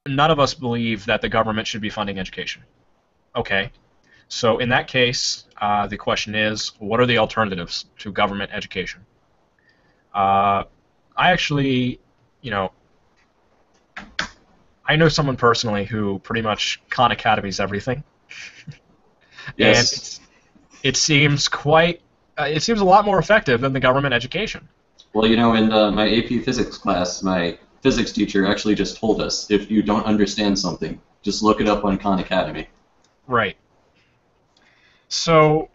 none of us believe that the government should be funding education. Okay. So in that case, the question is, what are the alternatives to government education? Uh, I actually, you know, I know someone personally who pretty much Khan Academy's everything, and Yes. it seems quite, it seems a lot more effective than the government education. Well, in my AP Physics class, my physics teacher actually just told us if you don't understand something, just look it up on Khan Academy. Right. So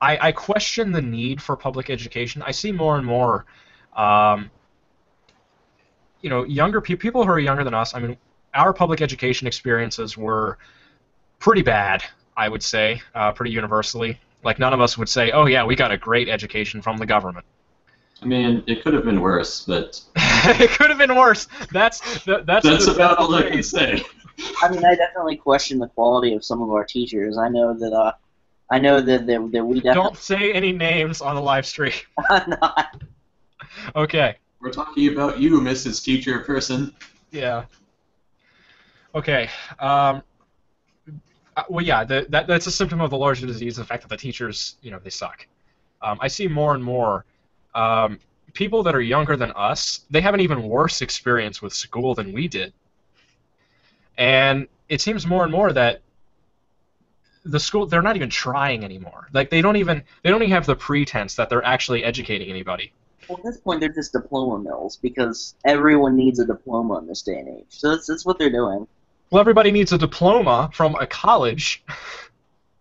I question the need for public education. I see more and more, um, younger people who are younger than us. I mean, our public education experiences were pretty bad, I would say, pretty universally. Like none of us would say, "Oh yeah, we got a great education from the government." I mean, it could have been worse, but It could have been worse. that's That's about the all I can phrase. say. I mean, I definitely question the quality of some of our teachers. I know that we Don't definitely say any names on the live stream. are not. Okay. We're talking about you, Mrs. Teacher Person. Yeah. Okay. Well, yeah. That's a symptom of the larger disease. The fact that the teachers, they suck. I see more and more um, people that are younger than us. They have an even worse experience with school than we did, and it seems more and more that the school they're not even trying anymore. Like they don't even have the pretense that they're actually educating anybody. Well, at this point, they're just diploma mills because everyone needs a diploma in this day and age. So that's what they're doing. Well, everybody needs a diploma from a college.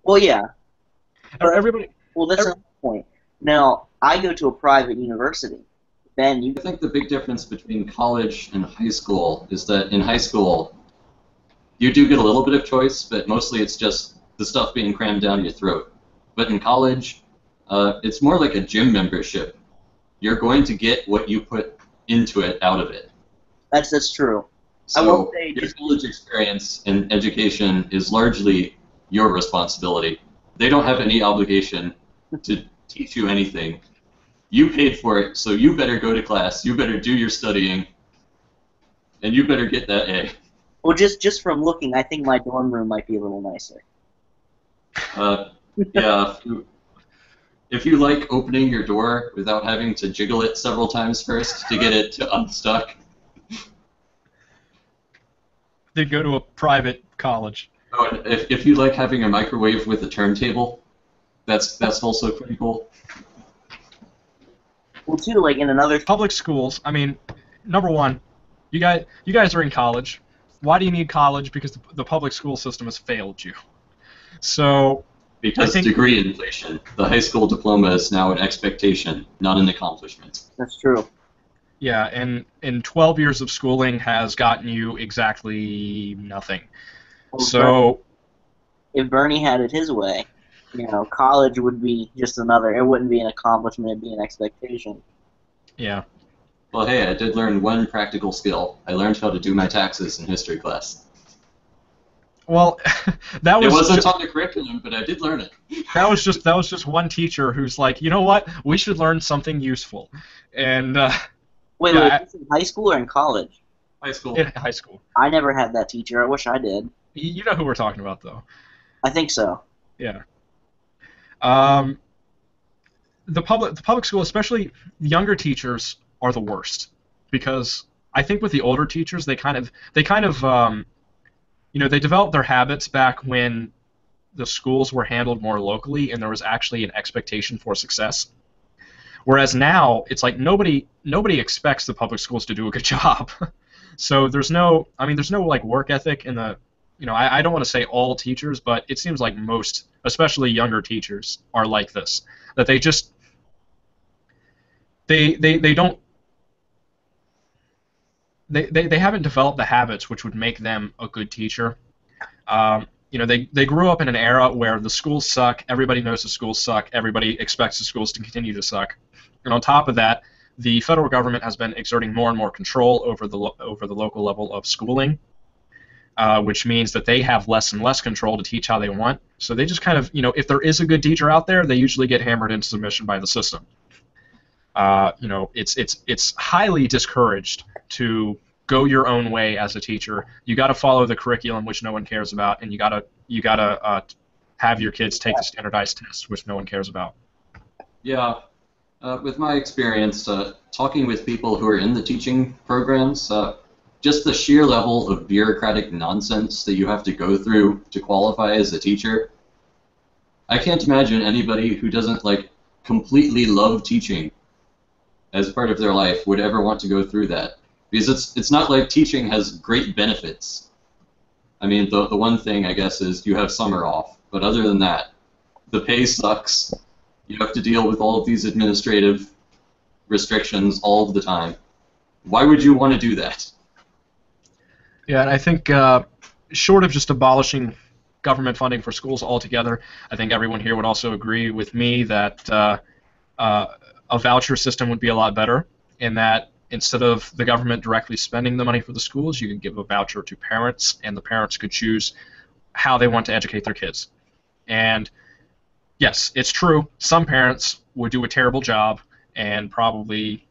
Well, yeah. Or But everybody. well, that's Every, another point. Now, I go to a private university. Ben, you I think the big difference between college and high school is that in high school, you do get a little bit of choice, but mostly it's just the stuff being crammed down your throat. But in college, it's more like a gym membership. You're going to get what you put into it out of it. that's true. I will So say, your just college experience and education is largely your responsibility. They don't have any obligation to teach you anything. You paid for it, so you better go to class, you better do your studying, and you better get that A. well, just from looking, I think my dorm room might be a little nicer. Uh, yeah, if you like opening your door without having to jiggle it several times first to get it to unstuck, they go to a private college. oh, and if you like having a microwave with a turntable, that's also pretty cool. Well, too, like in another. Public schools. I mean, number one, you guys are in college. Why do you need college? Because the public school system has failed you. So I Because think degree inflation, the high school diploma is now an expectation, not an accomplishment. That's true. yeah, and 12 years of schooling has gotten you exactly nothing. Well, So if Bernie had it his way, college would be just another. It wouldn't be an accomplishment; it'd be an expectation. yeah. Well, hey, I did learn one practical skill. I learned how to do my taxes in history class. Well, that It was wasn't ju- on the curriculum, but I did learn it. that was just one teacher who's like, you know what? We should learn something useful, and Wait, yeah, this in high school or in college? High school. in high school. I never had that teacher. I wish I did. You know who we're talking about, though. I think so. Yeah. Um, the public school, especially younger teachers, are the worst because I think with the older teachers, they developed their habits back when the schools were handled more locally and there was actually an expectation for success. Whereas now, it's like nobody expects the public schools to do a good job. So there's no like work ethic in the, I don't want to say all teachers, but it seems like most, especially younger teachers, are like this. That they just they don't they haven't developed the habits which would make them a good teacher. They grew up in an era where the schools suck. Everybody knows the schools suck. Everybody expects the schools to continue to suck. And on top of that, the federal government has been exerting more and more control over the local level of schooling, which means that they have less and less control to teach how they want. So they just kind of, if there is a good teacher out there, they usually get hammered into submission by the system. It's highly discouraged to go your own way as a teacher. You got to follow the curriculum, which no one cares about, and you gotta have your kids take the standardized tests, which no one cares about. Yeah. With my experience talking with people who are in the teaching programs, just the sheer level of bureaucratic nonsense that you have to go through to qualify as a teacher, I can't imagine anybody who doesn't like completely love teaching as part of their life would ever want to go through that. Because it's not like teaching has great benefits. I mean, the one thing, I guess, is you have summer off. But other than that, the pay sucks. You have to deal with all of these administrative restrictions all of the time. Why would you want to do that? Yeah, and I think short of just abolishing government funding for schools altogether, I think everyone here would also agree with me that a voucher system would be a lot better, in that instead of the government directly spending the money for the schools, you could give a voucher to parents, and the parents could choose how they want to educate their kids. And yes, it's true, some parents would do a terrible job and probably,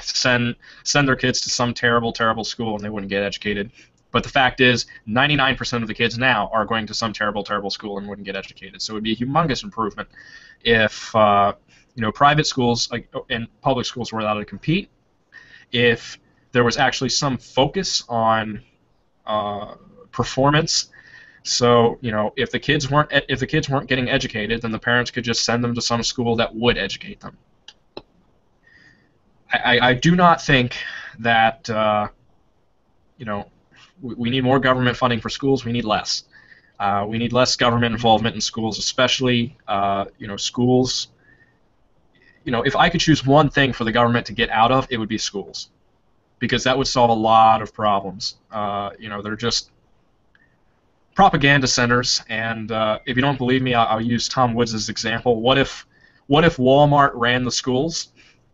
send their kids to some terrible, terrible school and they wouldn't get educated. But the fact is, 99% of the kids now are going to some terrible, terrible school and wouldn't get educated. So it would be a humongous improvement if private schools and public schools were allowed to compete, if there was actually some focus on performance. So if the kids weren't getting educated, then the parents could just send them to some school that would educate them. I do not think that we need more government funding for schools. We need less. We need less government involvement in schools, especially schools. If I could choose one thing for the government to get out of, it would be schools, because that would solve a lot of problems. They're just propaganda centers, and if you don't believe me, I'll use Tom Woods' example. What if Walmart ran the schools?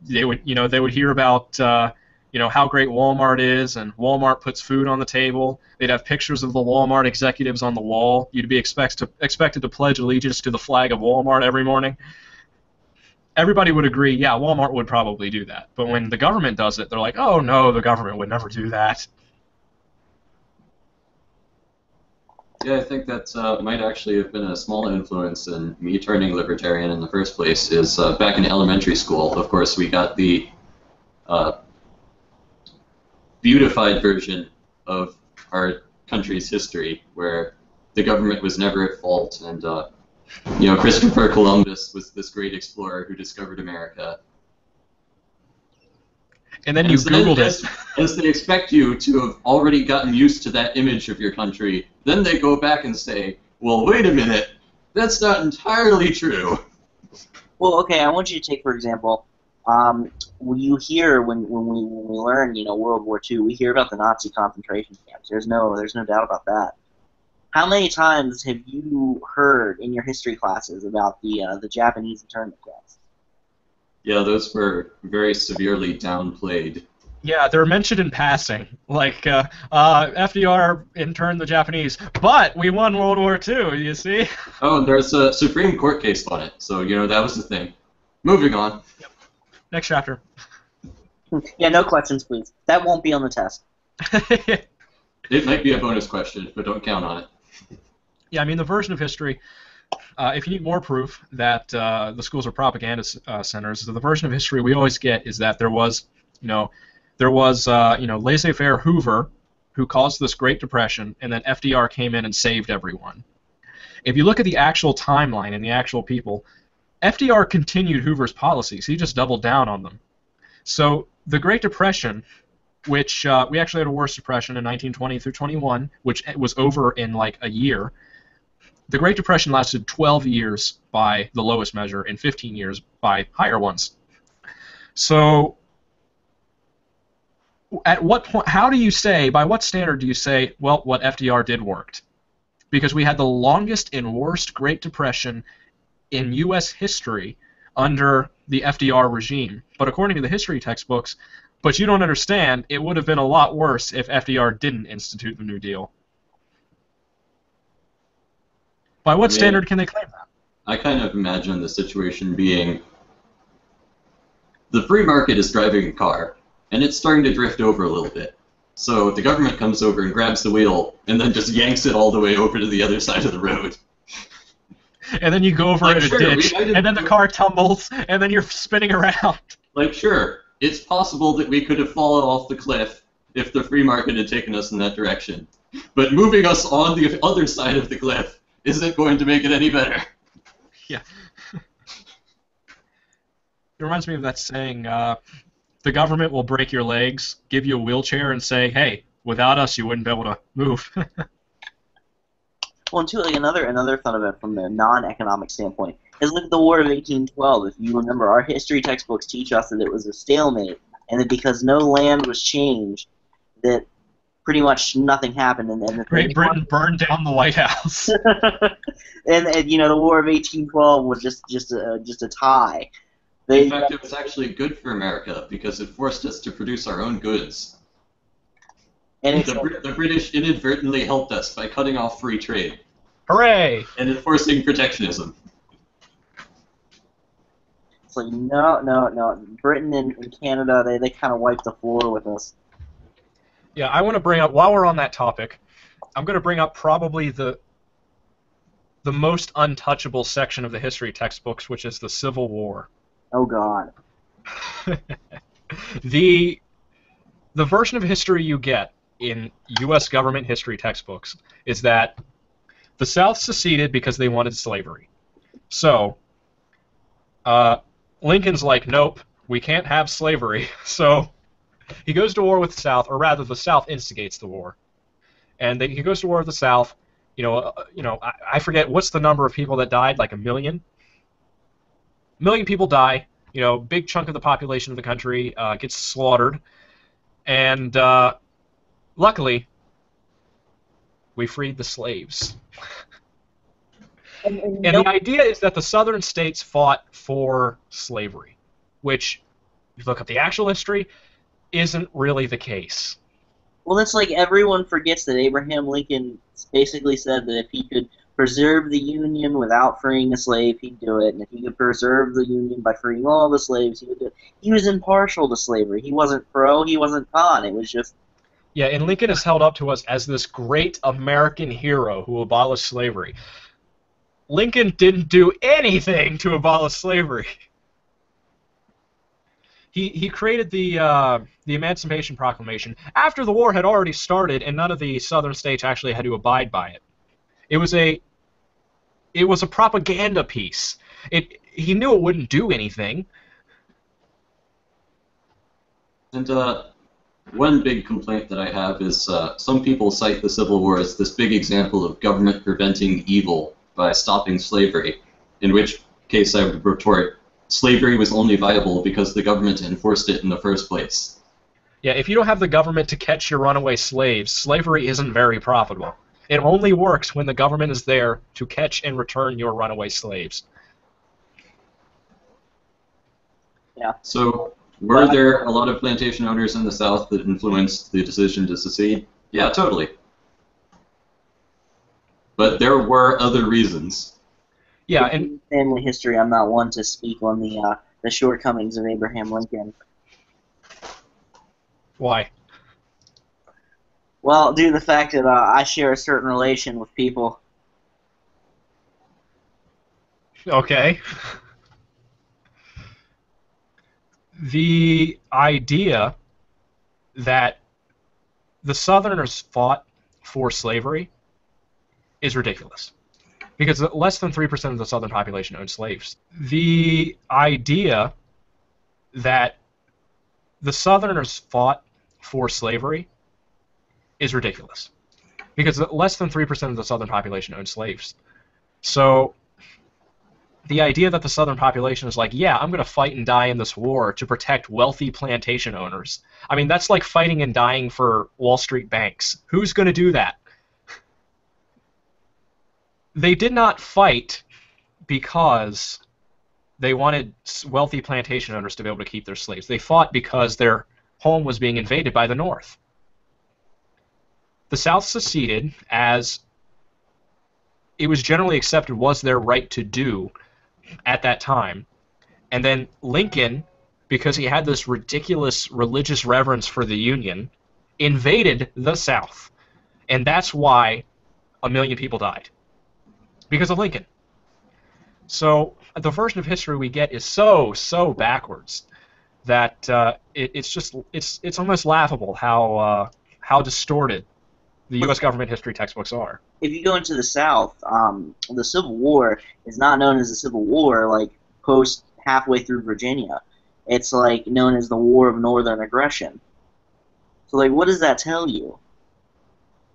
They would hear about how great Walmart is, and Walmart puts food on the table. They'd have pictures of the Walmart executives on the wall. You'd be expected to pledge allegiance to the flag of Walmart every morning. Everybody would agree, yeah, Walmart would probably do that. But when the government does it, they're like, oh no, the government would never do that. Yeah, I think that might actually have been a small influence in me turning libertarian in the first place. Is back in elementary school, of course, we got the beautified version of our country's history, where the government was never at fault, and Christopher Columbus was this great explorer who discovered America. And then you Googled it. As they expect you to have already gotten used to that image of your country, then they go back and say, well, wait a minute, that's not entirely true. Well, okay, I want you to take, for example, you hear when we learn, World War II, we hear about the Nazi concentration camps. There's no doubt about that. How many times have you heard in your history classes about the Japanese internment camps? Yeah, those were very severely downplayed. Yeah, they're mentioned in passing, like FDR interned the Japanese, but we won World War II. You see? Oh, and there's a Supreme Court case on it, so that was the thing. Moving on. Yep. Next chapter. Yeah, no questions, please. That won't be on the test. It might be a bonus question, but don't count on it. Yeah, I mean, the version of history, if you need more proof that the schools are propaganda centers, the version of history we always get is that there was laissez-faire Hoover who caused this Great Depression, and then FDR came in and saved everyone. If you look at the actual timeline and the actual people, FDR continued Hoover's policies. He just doubled down on them. So the Great Depression, which we actually had a worse depression in 1920 through 21, which was over in like a year. The Great Depression lasted 12 years by the lowest measure and 15 years by higher ones. So at what point, by what standard do you say, well, what FDR did worked? Because we had the longest and worst Great Depression in U.S. history under the FDR regime. But according to the history textbooks, but you don't understand, it would have been a lot worse if FDR didn't institute the New Deal. By what standard can they claim that? I kind of imagine the situation being the free market is driving a car, and it's starting to drift over a little bit. So the government comes over and grabs the wheel and then just yanks it all the way over to the other side of the road. And then you go over Like, in a sure, ditch, we might and then the have- car tumbles, and then you're spinning around. Like, sure, it's possible that we could have fallen off the cliff if the free market had taken us in that direction. But moving us on the other side of the cliff isn't going to make it any better. Yeah. It reminds me of that saying, the government will break your legs, give you a wheelchair, and say, hey, without us, you wouldn't be able to move. Well, and too, like another thought of it from the non-economic standpoint is look at the War of 1812. If you remember, our history textbooks teach us that it was a stalemate, and that because no land was changed, that pretty much nothing happened. And that Great Britain burned down the White House. and you know, the War of 1812 was just a tie. In fact, it was actually good for America because it forced us to produce our own goods. And it's, The British inadvertently helped us by cutting off free trade Hooray! and enforcing protectionism. it's like, no. Britain and Canada, they kind of wiped the floor with us. Yeah, I want to bring up, while we're on that topic, I'm going to bring up probably the most untouchable section of the history textbooks, which is the Civil War. Oh, God. The version of history you get in U.S. government history textbooks is that the South seceded because they wanted slavery. So, Lincoln's like, nope, we can't have slavery. So, he goes to war with the South, or rather, the South instigates the war. And he goes to war with the South. I forget, what's the number of people that died? Like 1 million? 1 million people die. You know, big chunk of the population of the country gets slaughtered. And luckily, we freed the slaves. And the idea is that the southern states fought for slavery, which, if you look up the actual history, isn't really the case. Well, it's like everyone forgets that Abraham Lincoln basically said that if he could preserve the Union without freeing a slave, he'd do it. And if he could preserve the Union by freeing all the slaves, he would do it. He was impartial to slavery. He wasn't pro, he wasn't con. It was just... Yeah, and Lincoln is held up to us as this great American hero who abolished slavery. Lincoln didn't do anything to abolish slavery. He created the Emancipation Proclamation after the war had already started, and none of the southern states actually had to abide by it. It was a propaganda piece. He knew it wouldn't do anything. And one big complaint that I have is some people cite the Civil War as this big example of government preventing evil by stopping slavery, in which case I would retort, slavery was only viable because the government enforced it in the first place. Yeah, if you don't have the government to catch your runaway slaves, slavery isn't very profitable. It only works when the government is there to catch and return your runaway slaves. Yeah. So, were there a lot of plantation owners in the South that influenced the decision to secede? Yeah, totally. But there were other reasons. Yeah, and family history, I'm not one to speak on the shortcomings of Abraham Lincoln. why? Well, due to the fact that I share a certain relation with people. Okay. The idea that the Southerners fought for slavery is ridiculous. Because less than 3% of the Southern population owned slaves. The idea that the Southerners fought for slavery is ridiculous. Because less than 3% of the Southern population owned slaves. So the idea that the Southern population is like, yeah, I'm going to fight and die in this war to protect wealthy plantation owners. I mean, that's like fighting and dying for Wall Street banks. Who's going to do that? They did not fight because they wanted wealthy plantation owners to be able to keep their slaves. They fought because their home was being invaded by the North. The South seceded as it was generally accepted was their right to do at that time. And then Lincoln, because he had this ridiculous religious reverence for the Union, invaded the South, and that's why 1 million people died, because of Lincoln. So the version of history we get is so backwards that it's almost laughable how distorted the U.S. government history textbooks are. If you go into the South, the Civil War is not known as the Civil War like post halfway through Virginia. It's like known as the War of Northern Aggression. So like, what does that tell you?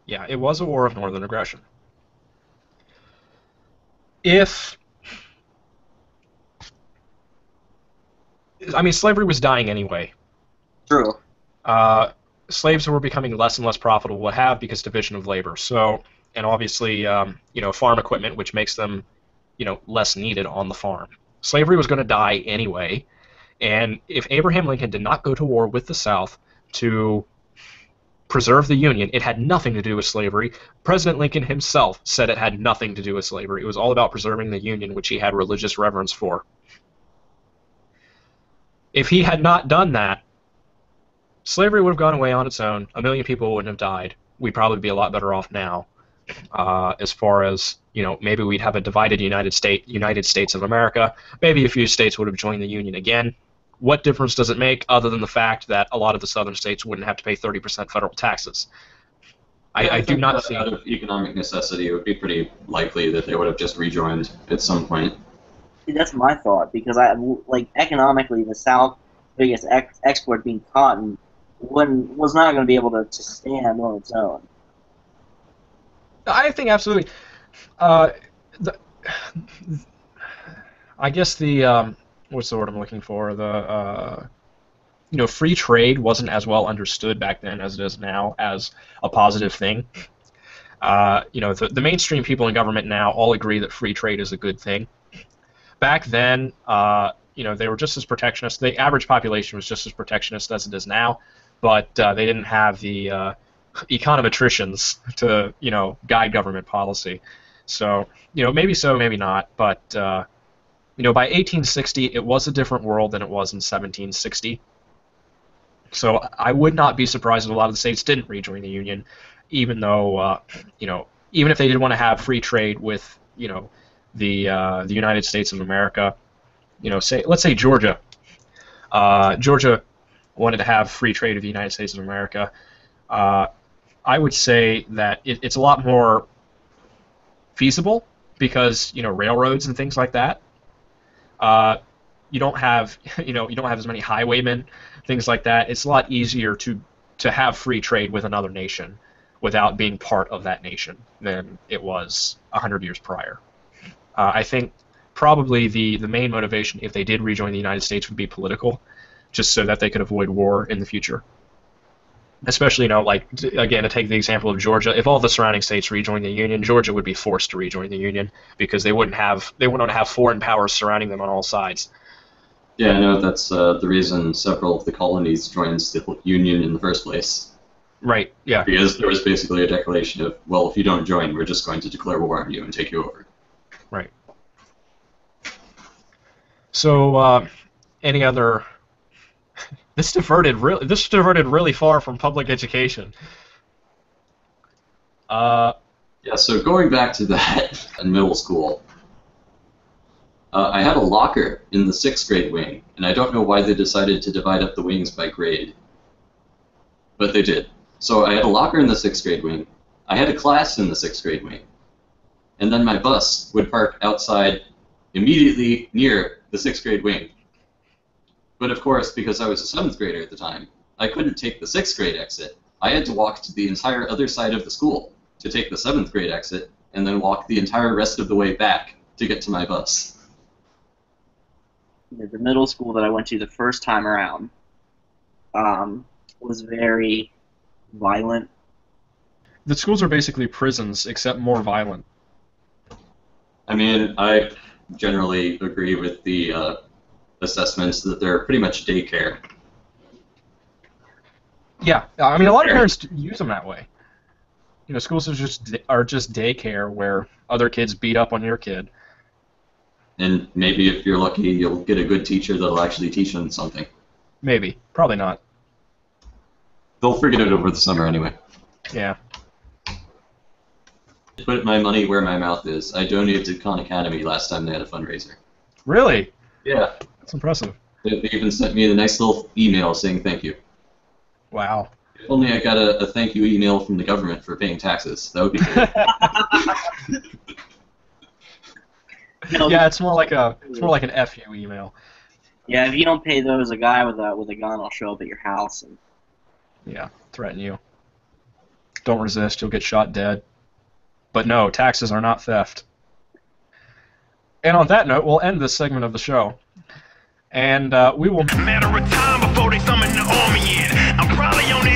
Yeah, it was a war of northern aggression. Slavery was dying anyway. True. Slaves were becoming less and less profitable to have because division of labor. So, and obviously, farm equipment, which makes them, less needed on the farm. Slavery was going to die anyway, and if Abraham Lincoln did not go to war with the South to preserve the Union, it had nothing to do with slavery. President Lincoln himself said it had nothing to do with slavery. It was all about preserving the Union, which he had religious reverence for. If he had not done that, slavery would have gone away on its own. 1 million people wouldn't have died. We'd probably be a lot better off now. As far as, maybe we'd have a divided United States of America. Maybe a few states would have joined the Union again. What difference does it make other than the fact that a lot of the southern states wouldn't have to pay 30% federal taxes? I do not see... Out of economic necessity, it would be pretty likely that they would have just rejoined at some point. See, that's my thought, because economically, the South biggest export being cotton was not going to be able to stand on its own. I think absolutely. I guess the what's the word I'm looking for? Free trade wasn't as well understood back then as it is now as a positive thing. The mainstream people in government now all agree that free trade is a good thing. Back then, they were just as protectionist. The average population was just as protectionist as it is now, but they didn't have the econometricians to, guide government policy. So, maybe so, maybe not. But, by 1860, it was a different world than it was in 1760. So I would not be surprised if a lot of the states didn't rejoin the Union, even though, even if they did want to have free trade with, the United States of America. Let's say Georgia. Georgia wanted to have free trade with the United States of America. I would say that it's a lot more feasible because railroads and things like that. You don't have as many highwaymen, things like that. It's a lot easier to have free trade with another nation without being part of that nation than it was 100 years prior. I think probably the main motivation, if they did rejoin the United States, would be political, just so that they could avoid war in the future. Especially, again, to take the example of Georgia, if all the surrounding states rejoined the Union, Georgia would be forced to rejoin the Union because they wouldn't have foreign powers surrounding them on all sides. Yeah, I know that's the reason several of the colonies joined the Union in the first place. Right, yeah. Because there was basically a declaration of, well, if you don't join, we're just going to declare war on you and take you over. Right. So, any other... This diverted really far from public education. Yeah, so going back to that in middle school, I had a locker in the 6th grade wing, and I don't know why they decided to divide up the wings by grade. But they did. So I had a locker in the 6th grade wing, I had a class in the 6th grade wing, and then my bus would park outside immediately near the 6th grade wing. But of course, because I was a 7th grader at the time, I couldn't take the 6th grade exit. I had to walk to the entire other side of the school to take the 7th grade exit, and then walk the entire rest of the way back to get to my bus. The middle school that I went to the first time around was very violent. The schools are basically prisons, except more violent. I mean, I generally agree with the assessments that they're pretty much daycare. Yeah, I mean, a lot of parents use them that way. Schools are just daycare where other kids beat up on your kid. And maybe if you're lucky, you'll get a good teacher that'll actually teach them something. Maybe. Probably not. They'll forget it over the summer anyway. Yeah. Put my money where my mouth is. I donated to Khan Academy last time they had a fundraiser. Really? Yeah. That's impressive. They even sent me a nice little email saying thank you. Wow. If only I got a thank you email from the government for paying taxes. That would be cool. Yeah, it's more like an FU email. Yeah, if you don't pay those, a guy with a gun will show up at your house and Yeah, threaten you. Don't resist, you'll get shot dead. But no, taxes are not theft. And on that note, we'll end this segment of the show. And we will... Matter of time before they summon the army in. I'm probably on the